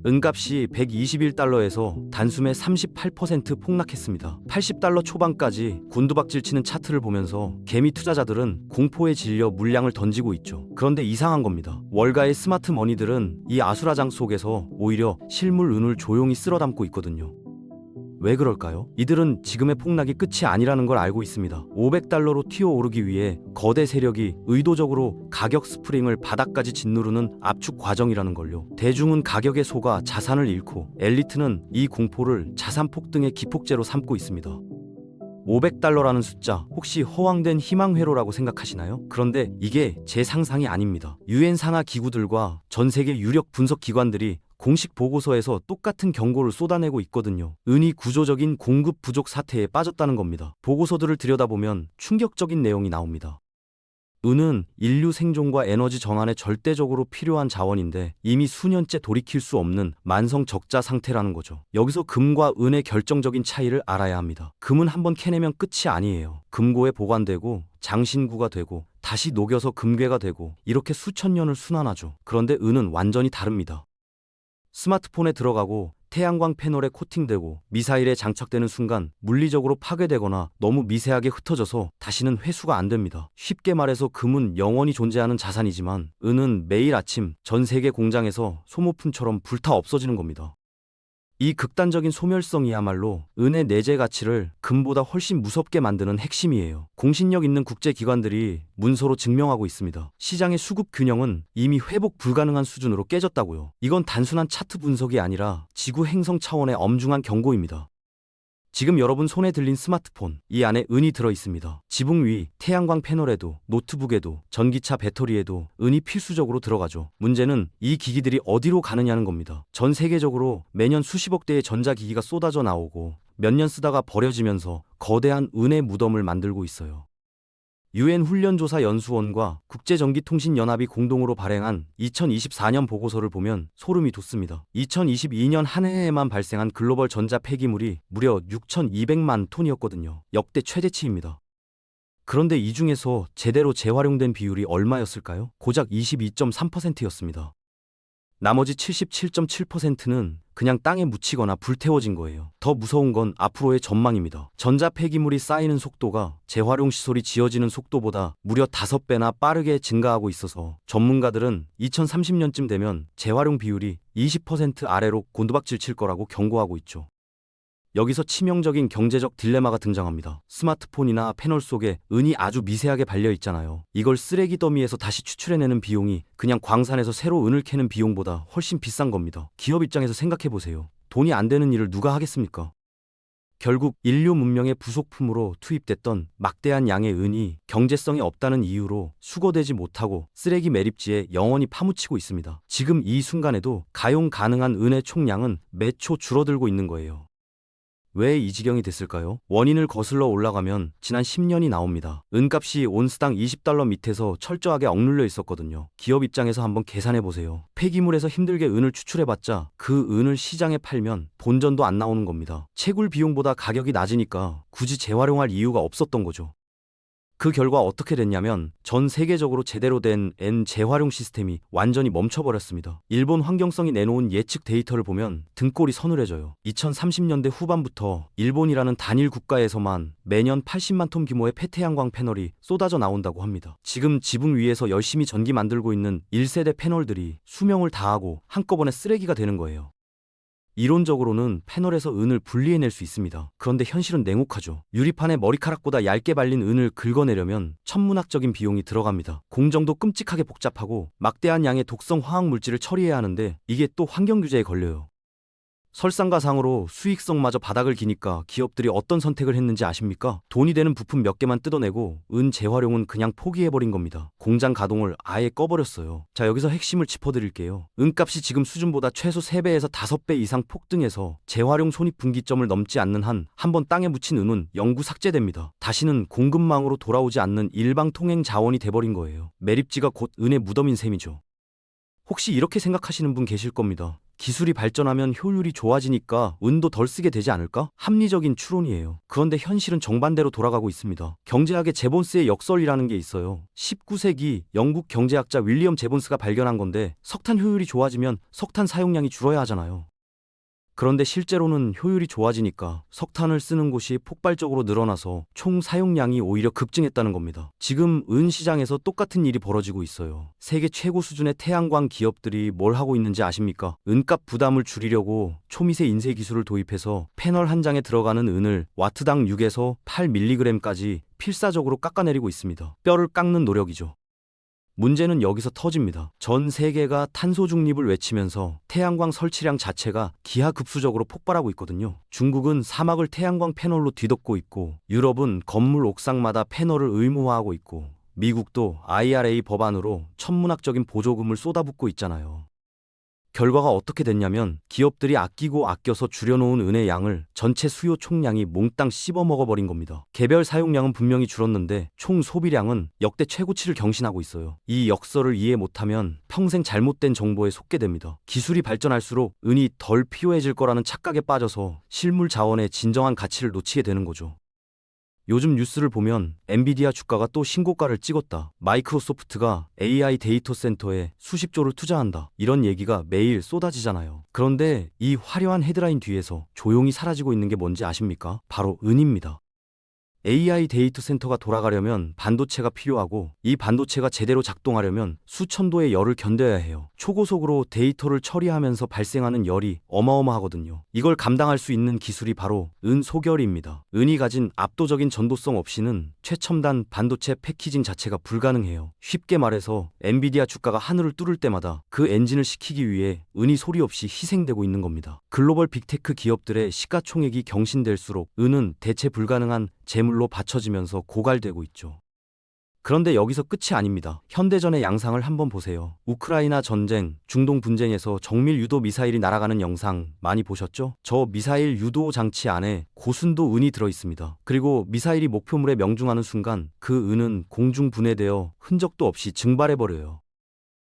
은값이 121달러에서 단숨에 38% 폭락했습니다. 80달러 초반까지 곤두박질 치는 차트를 보면서 개미 투자자들은 공포에 질려 물량을 던지고 있죠. 그런데 이상한 겁니다. 월가의 스마트 머니들은 이 아수라장 속에서 오히려 실물 은을 조용히 쓸어 담고 있거든요. 왜 그럴까요? 이들은 지금의 폭락이 끝이 아니라는 걸 알고 있습니다. 500달러로 튀어오르기 위해 거대 세력이 의도적으로 가격 스프링을 바닥까지 짓누르는 압축 과정이라는 걸요. 대중은 가격에 속아 자산을 잃고 엘리트는 이 공포를 자산 폭등의 기폭제로 삼고 있습니다. 500달러라는 숫자 혹시 허황된 희망회로라고 생각하시나요? 그런데 이게 제 상상이 아닙니다. 유엔 산하 기구들과 전 세계 유력 분석 기관들이 공식 보고서에서 똑같은 경고를 쏟아내고 있거든요. 은이 구조적인 공급 부족 사태에 빠졌다는 겁니다. 보고서들을 들여다보면 충격적인 내용이 나옵니다. 은은 인류 생존과 에너지 정환에 절대적으로 필요한 자원인데 이미 수년째 돌이킬 수 없는 만성 적자 상태라는 거죠. 여기서 금과 은의 결정적인 차이를 알아야 합니다. 금은 한번 캐내면 끝이 아니에요. 금고에 보관되고 장신구가 되고 다시 녹여서 금괴가 되고 이렇게 수천 년을 순환하죠. 그런데 은은 완전히 다릅니다. 스마트폰에 들어가고 태양광 패널에 코팅되고 미사일에 장착되는 순간 물리적으로 파괴되거나 너무 미세하게 흩어져서 다시는 회수가 안 됩니다. 쉽게 말해서 금은 영원히 존재하는 자산이지만 은은 매일 아침 전 세계 공장에서 소모품처럼 불타 없어지는 겁니다. 이 극단적인 소멸성이야말로 은의 내재 가치를 금보다 훨씬 무섭게 만드는 핵심이에요. 공신력 있는 국제기관들이 문서로 증명하고 있습니다. 시장의 수급 균형은 이미 회복 불가능한 수준으로 깨졌다고요. 이건 단순한 차트 분석이 아니라 지구 행성 차원의 엄중한 경고입니다. 지금 여러분 손에 들린 스마트폰, 이 안에 은이 들어있습니다. 지붕 위 태양광 패널에도 노트북에도 전기차 배터리에도 은이 필수적으로 들어가죠. 문제는 이 기기들이 어디로 가느냐는 겁니다. 전 세계적으로 매년 수십억 대의 전자기기가 쏟아져 나오고 몇 년 쓰다가 버려지면서 거대한 은의 무덤을 만들고 있어요. 유엔 훈련조사연수원과 국제전기통신연합이 공동으로 발행한 2024년 보고서를 보면 소름이 돋습니다. 2022년 한 해에만 발생한 글로벌 전자 폐기물이 무려 6,200만 톤이었거든요. 역대 최대치입니다. 그런데 이 중에서 제대로 재활용된 비율이 얼마였을까요? 고작 22.3%였습니다. 나머지 77.7%는 그냥 땅에 묻히거나 불태워진 거예요. 더 무서운 건 앞으로의 전망입니다. 전자 폐기물이 쌓이는 속도가 재활용 시설이 지어지는 속도보다 무려 5배나 빠르게 증가하고 있어서 전문가들은 2030년쯤 되면 재활용 비율이 20% 아래로 곤두박질 칠 거라고 경고하고 있죠. 여기서 치명적인 경제적 딜레마가 등장합니다. 스마트폰이나 패널 속에 은이 아주 미세하게 발려 있잖아요. 이걸 쓰레기 더미에서 다시 추출해내는 비용이 그냥 광산에서 새로 은을 캐는 비용보다 훨씬 비싼 겁니다. 기업 입장에서 생각해보세요. 돈이 안 되는 일을 누가 하겠습니까? 결국 인류 문명의 부속품으로 투입됐던 막대한 양의 은이 경제성이 없다는 이유로 수거되지 못하고 쓰레기 매립지에 영원히 파묻히고 있습니다. 지금 이 순간에도 가용 가능한 은의 총량은 매초 줄어들고 있는 거예요. 왜 이 지경이 됐을까요? 원인을 거슬러 올라가면 지난 10년이 나옵니다. 은값이 온스당 20달러 밑에서 철저하게 억눌려 있었거든요. 기업 입장에서 한번 계산해보세요. 폐기물에서 힘들게 은을 추출해봤자 그 은을 시장에 팔면 본전도 안 나오는 겁니다. 채굴 비용보다 가격이 낮으니까 굳이 재활용할 이유가 없었던 거죠. 그 결과 어떻게 됐냐면 전 세계적으로 제대로 된 엔 재활용 시스템이 완전히 멈춰버렸습니다. 일본 환경성이 내놓은 예측 데이터를 보면 등골이 서늘해져요. 2030년대 후반부터 일본이라는 단일 국가에서만 매년 80만 톤 규모의 폐태양광 패널이 쏟아져 나온다고 합니다. 지금 지붕 위에서 열심히 전기 만들고 있는 1세대 패널들이 수명을 다하고 한꺼번에 쓰레기가 되는 거예요. 이론적으로는 패널에서 은을 분리해낼 수 있습니다. 그런데 현실은 냉혹하죠. 유리판에 머리카락보다 얇게 발린 은을 긁어내려면 천문학적인 비용이 들어갑니다. 공정도 끔찍하게 복잡하고 막대한 양의 독성 화학 물질을 처리해야 하는데 이게 또 환경 규제에 걸려요. 설상가상으로 수익성마저 바닥을 기니까 기업들이 어떤 선택을 했는지 아십니까? 돈이 되는 부품 몇 개만 뜯어내고 은 재활용은 그냥 포기해버린 겁니다. 공장 가동을 아예 꺼버렸어요. 자, 여기서 핵심을 짚어드릴게요. 은값이 지금 수준보다 최소 3배에서 5배 이상 폭등해서 재활용 손익분기점을 넘지 않는 한 번 땅에 묻힌 은은 영구 삭제됩니다. 다시는 공급망으로 돌아오지 않는 일방 통행 자원이 돼버린 거예요. 매립지가 곧 은의 무덤인 셈이죠. 혹시 이렇게 생각하시는 분 계실 겁니다. 기술이 발전하면 효율이 좋아지니까 은도 덜 쓰게 되지 않을까? 합리적인 추론이에요. 그런데 현실은 정반대로 돌아가고 있습니다. 경제학의 제본스의 역설이라는 게 있어요. 19세기 영국 경제학자 윌리엄 제본스가 발견한 건데 석탄 효율이 좋아지면 석탄 사용량이 줄어야 하잖아요. 그런데 실제로는 효율이 좋아지니까 석탄을 쓰는 곳이 폭발적으로 늘어나서 총 사용량이 오히려 급증했다는 겁니다. 지금 은 시장에서 똑같은 일이 벌어지고 있어요. 세계 최고 수준의 태양광 기업들이 뭘 하고 있는지 아십니까? 은값 부담을 줄이려고 초미세 인쇄 기술을 도입해서 패널 한 장에 들어가는 은을 와트당 6에서 8mg까지 필사적으로 깎아내리고 있습니다. 뼈를 깎는 노력이죠. 문제는 여기서 터집니다. 전 세계가 탄소 중립을 외치면서 태양광 설치량 자체가 기하급수적으로 폭발하고 있거든요. 중국은 사막을 태양광 패널로 뒤덮고 있고, 유럽은 건물 옥상마다 패널을 의무화하고 있고, 미국도 IRA 법안으로 천문학적인 보조금을 쏟아붓고 있잖아요. 결과가 어떻게 됐냐면 기업들이 아끼고 아껴서 줄여놓은 은의 양을 전체 수요 총량이 몽땅 씹어먹어버린 겁니다. 개별 사용량은 분명히 줄었는데 총 소비량은 역대 최고치를 경신하고 있어요. 이 역설을 이해 못하면 평생 잘못된 정보에 속게 됩니다. 기술이 발전할수록 은이 덜 필요해질 거라는 착각에 빠져서 실물 자원의 진정한 가치를 놓치게 되는 거죠. 요즘 뉴스를 보면 엔비디아 주가가 또 신고가를 찍었다. 마이크로소프트가 AI 데이터 센터에 수십조를 투자한다. 이런 얘기가 매일 쏟아지잖아요. 그런데 이 화려한 헤드라인 뒤에서 조용히 사라지고 있는 게 뭔지 아십니까? 바로 은입니다. AI 데이터 센터가 돌아가려면 반도체가 필요하고 이 반도체가 제대로 작동하려면 수천도의 열을 견뎌야 해요. 초고속으로 데이터를 처리하면서 발생하는 열이 어마어마하거든요. 이걸 감당할 수 있는 기술이 바로 은 소결입니다. 은이 가진 압도적인 전도성 없이는 최첨단 반도체 패키징 자체가 불가능해요. 쉽게 말해서 엔비디아 주가가 하늘을 뚫을 때마다 그 엔진을 시키기 위해 은이 소리 없이 희생되고 있는 겁니다. 글로벌 빅테크 기업들의 시가총액이 경신될수록 은은 대체 불가능한 재물로 받쳐지면서 고갈되고 있죠. 그런데 여기서 끝이 아닙니다. 현대전의 양상을 한번 보세요. 우크라이나 전쟁, 중동 분쟁에서 정밀 유도 미사일이 날아가는 영상 많이 보셨죠? 저 미사일 유도 장치 안에 고순도 은이 들어 있습니다. 그리고 미사일이 목표물에 명중하는 순간 그 은은 공중 분해되어 흔적도 없이 증발해버려요.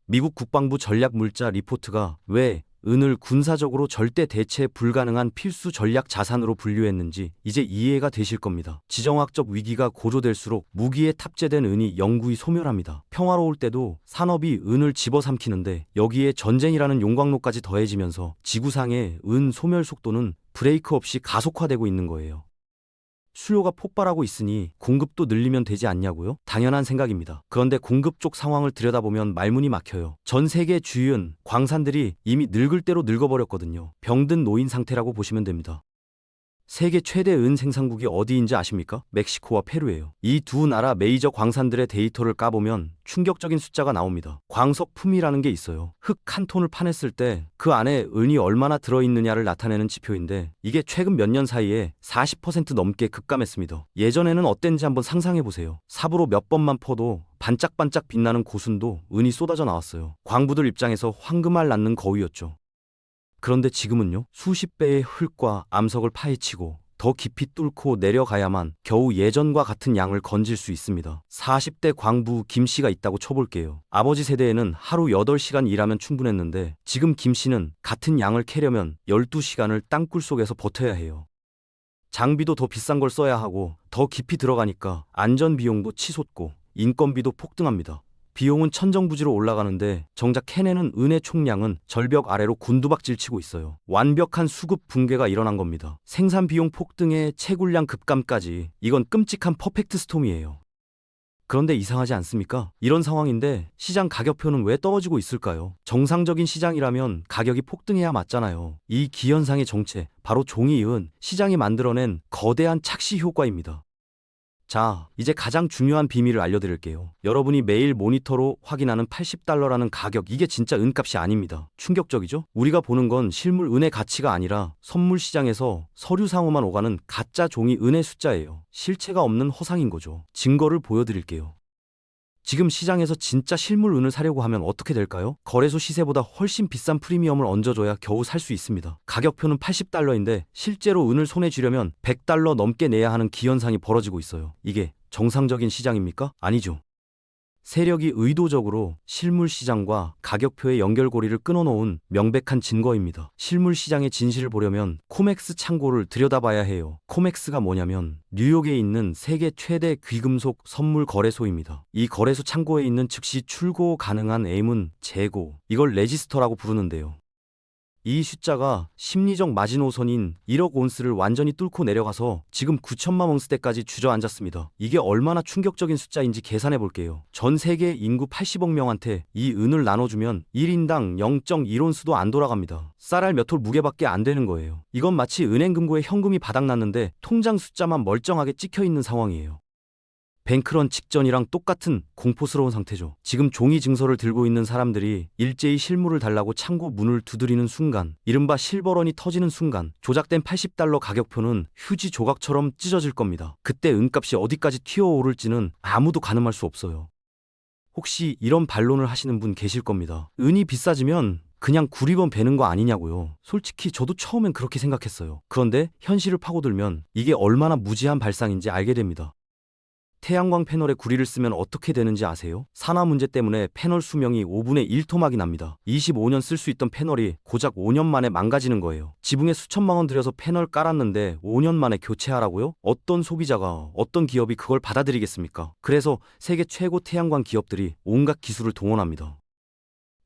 미국 국방부 전략물자 리포트가 왜 은을 군사적으로 절대 대체 불가능한 필수 전략 자산으로 분류했는지 이제 이해가 되실 겁니다. 지정학적 위기가 고조될수록 무기에 탑재된 은이 영구히 소멸합니다. 평화로울 때도 산업이 은을 집어삼키는데 여기에 전쟁이라는 용광로까지 더해지면서 지구상의 은 소멸 속도는 브레이크 없이 가속화되고 있는 거예요. 수요가 폭발하고 있으니 공급도 늘리면 되지 않냐고요? 당연한 생각입니다. 그런데 공급 쪽 상황을 들여다보면 말문이 막혀요. 전 세계 주유은 광산들이 이미 늙을 대로 늙어버렸거든요. 병든 노인 상태라고 보시면 됩니다. 세계 최대 은 생산국이 어디인지 아십니까? 멕시코와 페루예요. 이 두 나라 메이저 광산들의 데이터를 까보면 충격적인 숫자가 나옵니다. 광석품이라는 게 있어요. 흙 한 톤을 파냈을 때 그 안에 은이 얼마나 들어있느냐를 나타내는 지표인데 이게 최근 몇 년 사이에 40% 넘게 급감했습니다. 예전에는 어땠는지 한번 상상해보세요. 삽으로 몇 번만 퍼도 반짝반짝 빛나는 고순도 은이 쏟아져 나왔어요. 광부들 입장에서 황금알 낳는 거위였죠. 그런데 지금은요, 수십 배의 흙과 암석을 파헤치고 더 깊이 뚫고 내려가야만 겨우 예전과 같은 양을 건질 수 있습니다. 40대 광부 김 씨가 있다고 쳐볼게요. 아버지 세대에는 하루 8시간 일하면 충분했는데 지금 김 씨는 같은 양을 캐려면 12시간을 땅굴 속에서 버텨야 해요. 장비도 더 비싼 걸 써야 하고 더 깊이 들어가니까 안전 비용도 치솟고 인건비도 폭등합니다. 비용은 천정부지로 올라가는데 정작 캐내는 은의 총량은 절벽 아래로 곤두박질 치고 있어요. 완벽한 수급 붕괴가 일어난 겁니다. 생산 비용 폭등에 채굴량 급감까지 이건 끔찍한 퍼펙트 스톰이에요. 그런데 이상하지 않습니까? 이런 상황인데 시장 가격표는 왜 떨어지고 있을까요? 정상적인 시장이라면 가격이 폭등해야 맞잖아요. 이 기현상의 정체, 바로 종이은, 시장이 만들어낸 거대한 착시 효과입니다. 자, 이제 가장 중요한 비밀을 알려드릴게요. 여러분이 매일 모니터로 확인하는 $80라는 가격, 이게 진짜 은값이 아닙니다. 충격적이죠? 우리가 보는 건 실물 은의 가치가 아니라 선물 시장에서 서류상으로만 오가는 가짜 종이 은의 숫자예요. 실체가 없는 허상인 거죠. 증거를 보여드릴게요. 지금 시장에서 진짜 실물 은을 사려고 하면 어떻게 될까요? 거래소 시세보다 훨씬 비싼 프리미엄을 얹어줘야 겨우 살 수 있습니다. 가격표는 $80인데 실제로 은을 손에 쥐려면 $100 넘게 내야 하는 기현상이 벌어지고 있어요. 이게 정상적인 시장입니까? 아니죠. 세력이 의도적으로 실물 시장과 가격표의 연결고리를 끊어놓은 명백한 증거입니다. 실물 시장의 진실을 보려면 코맥스 창고를 들여다봐야 해요. 코맥스가 뭐냐면 뉴욕에 있는 세계 최대 귀금속 선물 거래소입니다. 이 거래소 창고에 있는 즉시 출고 가능한 M은 재고, 이걸 레지스터라고 부르는데요. 이 숫자가 심리적 마지노선인 1억 온스를 완전히 뚫고 내려가서 지금 9천만 온스대까지 주저앉았습니다. 이게 얼마나 충격적인 숫자인지 계산해 볼게요. 전 세계 인구 80억 명한테 이 은을 나눠주면 1인당 0.1온스도 안 돌아갑니다. 쌀알 몇 톨 무게밖에 안 되는 거예요. 이건 마치 은행 금고에 현금이 바닥났는데 통장 숫자만 멀쩡하게 찍혀 있는 상황이에요. 뱅크런 직전이랑 똑같은 공포스러운 상태죠. 지금 종이 증서를 들고 있는 사람들이 일제히 실물을 달라고 창고 문을 두드리는 순간, 이른바 실버런이 터지는 순간 조작된 80달러 가격표는 휴지 조각처럼 찢어질 겁니다. 그때 은값이 어디까지 튀어오를지는 아무도 가늠할 수 없어요. 혹시 이런 반론을 하시는 분 계실 겁니다. 은이 비싸지면 그냥 구리번 베는 거 아니냐고요. 솔직히 저도 처음엔 그렇게 생각했어요. 그런데 현실을 파고들면 이게 얼마나 무지한 발상인지 알게 됩니다. 태양광 패널에 구리를 쓰면 어떻게 되는지 아세요? 산화 문제 때문에 패널 수명이 5분의 1 토막이 납니다. 25년 쓸 수 있던 패널이 고작 5년 만에 망가지는 거예요. 지붕에 수천만 원 들여서 패널 깔았는데 5년 만에 교체하라고요? 어떤 소비자가, 어떤 기업이 그걸 받아들이겠습니까? 그래서 세계 최고 태양광 기업들이 온갖 기술을 동원합니다.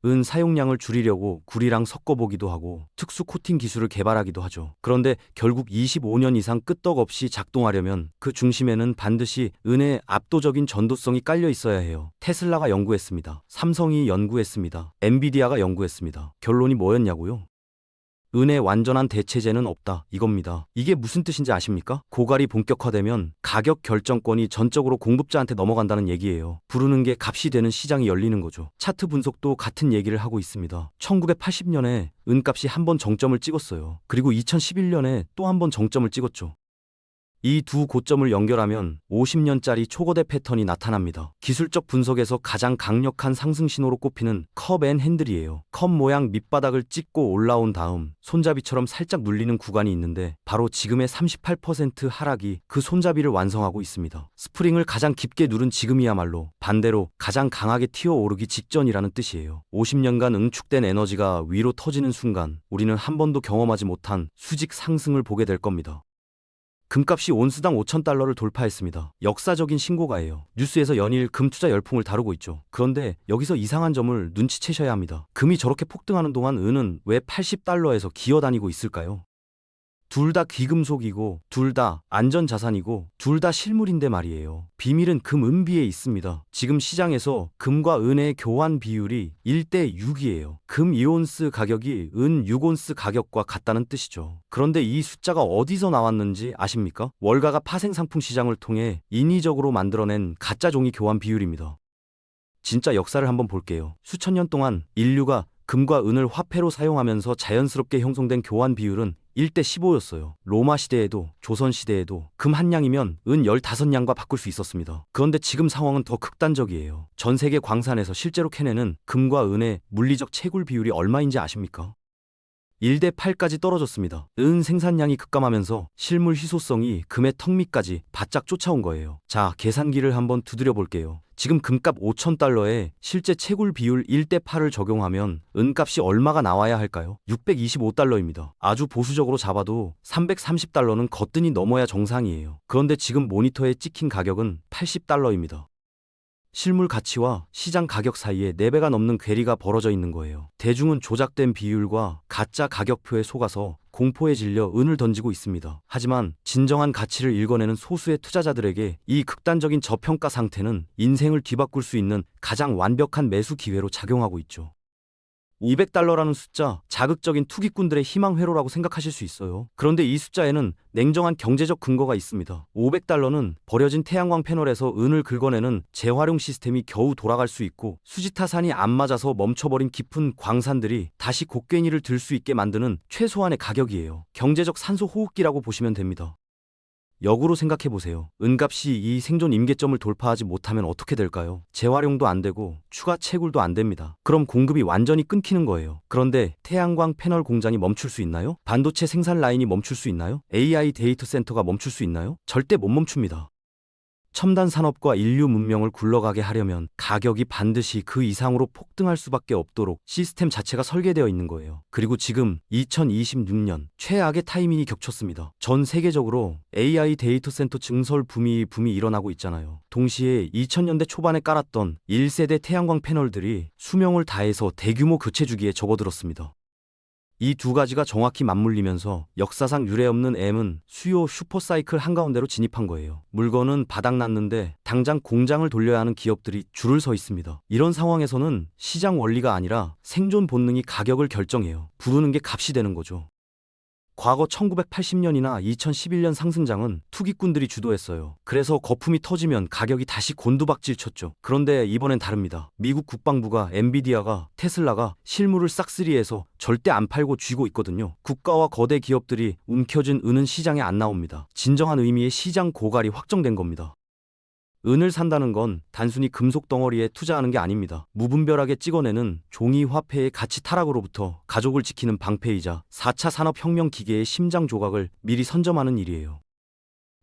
은 사용량을 줄이려고 구리랑 섞어보기도 하고 특수 코팅 기술을 개발하기도 하죠. 그런데 결국 25년 이상 끄떡없이 작동하려면 그 중심에는 반드시 은의 압도적인 전도성이 깔려 있어야 해요. 테슬라가 연구했습니다. 삼성이 연구했습니다. 엔비디아가 연구했습니다. 결론이 뭐였냐고요? 은의 완전한 대체제는 없다, 이겁니다. 이게 무슨 뜻인지 아십니까? 고갈이 본격화되면 가격 결정권이 전적으로 공급자한테 넘어간다는 얘기예요. 부르는 게 값이 되는 시장이 열리는 거죠. 차트 분석도 같은 얘기를 하고 있습니다. 1980년에 은값이 한 번 정점을 찍었어요. 그리고 2011년에 또 한 번 정점을 찍었죠. 이 두 고점을 연결하면 50년짜리 초거대 패턴이 나타납니다. 기술적 분석에서 가장 강력한 상승 신호로 꼽히는 컵 앤 핸들이에요. 컵 모양 밑바닥을 찍고 올라온 다음 손잡이처럼 살짝 눌리는 구간이 있는데 바로 지금의 38% 하락이 그 손잡이를 완성하고 있습니다. 스프링을 가장 깊게 누른 지금이야말로 반대로 가장 강하게 튀어오르기 직전이라는 뜻이에요. 50년간 응축된 에너지가 위로 터지는 순간 우리는 한 번도 경험하지 못한 수직 상승을 보게 될 겁니다. 금값이 온스당 5,000달러를 돌파했습니다. 역사적인 신고가예요. 뉴스에서 연일 금 투자 열풍을 다루고 있죠. 그런데 여기서 이상한 점을 눈치채셔야 합니다. 금이 저렇게 폭등하는 동안 은은 왜 80달러에서 기어다니고 있을까요? 둘 다 귀금속이고 둘 다 안전자산이고 둘 다 실물인데 말이에요. 비밀은 금 은비에 있습니다. 지금 시장에서 금과 은의 교환 비율이 1대 6이에요. 금 2온스 가격이 은 6온스 가격과 같다는 뜻이죠. 그런데 이 숫자가 어디서 나왔는지 아십니까? 월가가 파생상품 시장을 통해 인위적으로 만들어낸 가짜 종이 교환 비율입니다. 진짜 역사를 한번 볼게요. 수천 년 동안 인류가 금과 은을 화폐로 사용하면서 자연스럽게 형성된 교환 비율은 1대 15였어요. 로마 시대에도 조선 시대에도 금 한 냥이면 은 15냥과 바꿀 수 있었습니다. 그런데 지금 상황은 더 극단적이에요. 전 세계 광산에서 실제로 캐내는 금과 은의 물리적 채굴 비율이 얼마인지 아십니까? 1대 8까지 떨어졌습니다. 은 생산량이 급감하면서 실물 희소성이 금의 턱 밑까지 바짝 쫓아온 거예요. 자, 계산기를 한번 두드려 볼게요. 지금 금값 5,000달러에 실제 채굴 비율 1대 8을 적용하면 은값이 얼마가 나와야 할까요? 625달러입니다. 아주 보수적으로 잡아도 330달러는 거뜬히 넘어야 정상이에요. 그런데 지금 모니터에 찍힌 가격은 80달러입니다. 실물 가치와 시장 가격 사이에 4배가 넘는 괴리가 벌어져 있는 거예요. 대중은 조작된 비율과 가짜 가격표에 속아서 공포에 질려 은을 던지고 있습니다. 하지만 진정한 가치를 읽어내는 소수의 투자자들에게 이 극단적인 저평가 상태는 인생을 뒤바꿀 수 있는 가장 완벽한 매수 기회로 작용하고 있죠. 200달러라는 숫자, 자극적인 투기꾼들의 희망 회로라고 생각하실 수 있어요. 그런데 이 숫자에는 냉정한 경제적 근거가 있습니다. 500달러는 버려진 태양광 패널에서 은을 긁어내는 재활용 시스템이 겨우 돌아갈 수 있고 수지타산이 안 맞아서 멈춰버린 깊은 광산들이 다시 곡괭이를 들 수 있게 만드는 최소한의 가격이에요. 경제적 산소 호흡기라고 보시면 됩니다. 역으로 생각해보세요. 은값이 이 생존 임계점을 돌파하지 못하면 어떻게 될까요? 재활용도 안 되고 추가 채굴도 안 됩니다. 그럼 공급이 완전히 끊기는 거예요. 그런데 태양광 패널 공장이 멈출 수 있나요? 반도체 생산 라인이 멈출 수 있나요? AI 데이터 센터가 멈출 수 있나요? 절대 못 멈춥니다. 첨단 산업과 인류 문명을 굴러가게 하려면 가격이 반드시 그 이상으로 폭등할 수밖에 없도록 시스템 자체가 설계되어 있는 거예요. 그리고 지금 2026년 최악의 타이밍이 겹쳤습니다. 전 세계적으로 AI 데이터 센터 증설 붐이 일어나고 있잖아요. 동시에 2000년대 초반에 깔았던 1세대 태양광 패널들이 수명을 다해서 대규모 교체 주기에 접어들었습니다. 이 두 가지가 정확히 맞물리면서 역사상 유례없는 M은 수요 슈퍼사이클 한가운데로 진입한 거예요. 물건은 바닥났는데 당장 공장을 돌려야 하는 기업들이 줄을 서 있습니다. 이런 상황에서는 시장 원리가 아니라 생존 본능이 가격을 결정해요. 부르는 게 값이 되는 거죠. 과거 1980년이나 2011년 상승장은 투기꾼들이 주도했어요. 그래서 거품이 터지면 가격이 다시 곤두박질 쳤죠. 그런데 이번엔 다릅니다. 미국 국방부가 엔비디아가 테슬라가 실물을 싹쓸이해서 절대 안 팔고 쥐고 있거든요. 국가와 거대 기업들이 움켜쥔 은은 시장에 안 나옵니다. 진정한 의미의 시장 고갈이 확정된 겁니다. 은을 산다는 건 단순히 금속 덩어리에 투자하는 게 아닙니다. 무분별하게 찍어내는 종이 화폐의 가치 타락으로부터 가족을 지키는 방패이자 4차 산업혁명 기계의 심장 조각을 미리 선점하는 일이에요.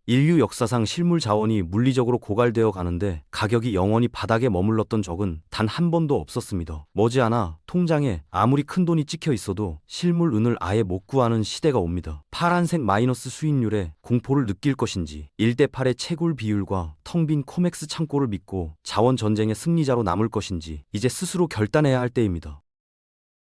인류 역사상 실물 자원이 물리적으로 고갈되어 가는데 가격이 영원히 바닥에 머물렀던 적은 단 한 번도 없었습니다. 머지않아 통장에 아무리 큰 돈이 찍혀 있어도 실물 은을 아예 못 구하는 시대가 옵니다. 파란색 마이너스 수익률에 공포를 느낄 것인지 1대8의 채굴 비율과 텅 빈 코맥스 창고를 믿고 자원 전쟁의 승리자로 남을 것인지 이제 스스로 결단해야 할 때입니다.